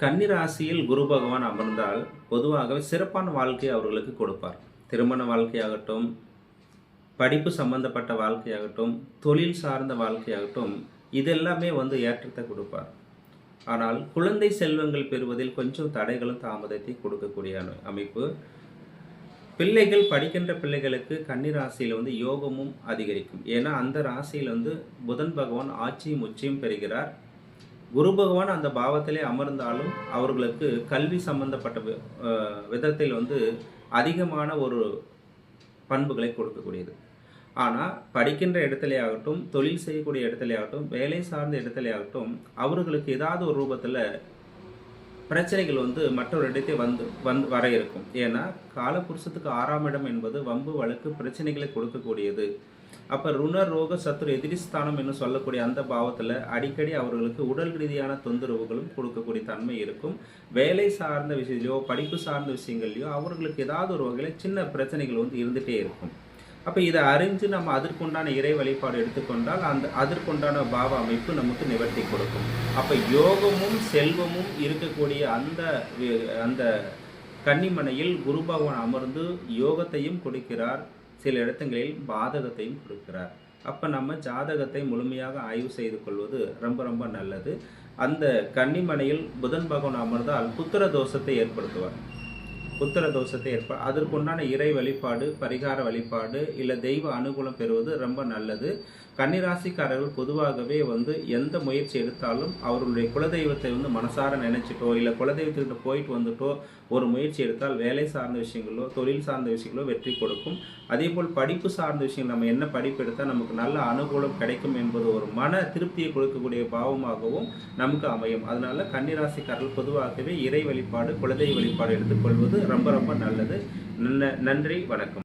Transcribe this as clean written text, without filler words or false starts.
கன்னி ராசியில் குரு பகவான் அமர்ந்தால் பொதுவாகவே சிறப்பான வாழ்க்கையை அவர்களுக்கு கொடுப்பார். திருமண வாழ்க்கையாகட்டும், படிப்பு சம்பந்தப்பட்ட வாழ்க்கையாகட்டும், தொழில் சார்ந்த வாழ்க்கையாகட்டும், இதெல்லாமே ஏற்றத்தை கொடுப்பார். ஆனால் குழந்தை செல்வங்கள் பெறுவதில் கொஞ்சம் தடைகளும் தாமதத்தை கொடுக்கக்கூடிய அமைப்பு. பிள்ளைகள் படிக்கின்ற பிள்ளைகளுக்கு கன்னி ராசியில் யோகமும் அதிகரிக்கும். ஏன்னா அந்த ராசியில் புதன் பகவான் ஆட்சியும் உச்சியும் பெறுகிறார். குரு பகவான் அந்த பாவத்திலே அமர்ந்தாலும் அவர்களுக்கு கல்வி சம்பந்தப்பட்ட விதத்தில் அதிகமான ஒரு பண்புகளை கொடுக்கக்கூடியது. ஆனால் படிக்கின்ற இடத்துல ஆகட்டும், தொழில் செய்யக்கூடிய இடத்துல ஆகட்டும், வேலை சார்ந்த இடத்துல ஆகட்டும், அவர்களுக்கு ஏதாவது ஒரு ரூபத்தில் பிரச்சனைகள் மற்றொரு இடத்தை வர இருக்கும். ஏன்னா காலபுருஷத்துக்கு 6ஆம் இடம் என்பது வம்பு வழக்கு பிரச்சனைகளை கொடுக்கக்கூடியது. அப்போ ருண ரோக சத்துரு எதிரிஸ்தானம் என்று சொல்லக்கூடிய அந்த பாவத்தில் அடிக்கடி அவர்களுக்கு உடல் ரீதியான தொந்தரவுகளும் கொடுக்கக்கூடிய தன்மை இருக்கும். வேலை சார்ந்த விஷயத்திலையோ படிப்பு சார்ந்த விஷயங்கள்லையோ அவர்களுக்கு ஏதாவது ஒரு வகையில் சின்ன பிரச்சனைகள் இருந்துகிட்டே இருக்கும். அப்போ இதை அறிஞ்சு நம்ம அதற்குண்டான இறை வழிபாடு எடுத்துக்கொண்டால் அதற்குண்டான பாவ அமைப்பு நமக்கு நிவர்த்தி கொடுக்கும். அப்போ யோகமும் செல்வமும் இருக்கக்கூடிய அந்த கன்னிமனையில் குரு பகவான் அமர்ந்து யோகத்தையும் கொடுக்கிறார், சில இடத்துங்களில் பாதகத்தையும் கொடுக்கிறார். அப்போ நம்ம ஜாதகத்தை முழுமையாக ஆய்வு செய்து கொள்வது ரொம்ப ரொம்ப நல்லது. அந்த கன்னிமனையில் புதன் பகவான் அமர்ந்தால் புத்திர தோஷத்தை ஏற்படுத்துவார். அதற்குண்டான இறை வழிபாடு, பரிகார வழிபாடு இல்லை தெய்வ அனுகூலம் பெறுவது ரொம்ப நல்லது. கன்னிராசிக்காரர்கள் பொதுவாகவே எந்த முயற்சி எடுத்தாலும் அவர்களுடைய குலதெய்வத்தை மனசார நினைச்சிட்டோ இல்லை குலதெய்வத்துக்கிட்ட போயிட்டு வந்துட்டோ ஒரு முயற்சி எடுத்தால் வேலை சார்ந்த விஷயங்களோ தொழில் சார்ந்த விஷயங்களோ வெற்றி கொடுக்கும். அதே போல் படிப்பு சார்ந்த விஷயங்கள் நம்ம என்ன படிப்பு எடுத்தால் நமக்கு நல்ல அனுகூலம் கிடைக்கும் என்பது ஒரு மன திருப்தியை கொடுக்கக்கூடிய பாவமாகவும் நமக்கு அமையும். அதனால கன்னிராசிக்காரர்கள் பொதுவாகவே இறை வழிபாடு, குலதெய்வ வழிபாடு எடுத்துக்கொள்வது ரொம்ப ரொம்ப நல்லது. நன்றி, வணக்கம்.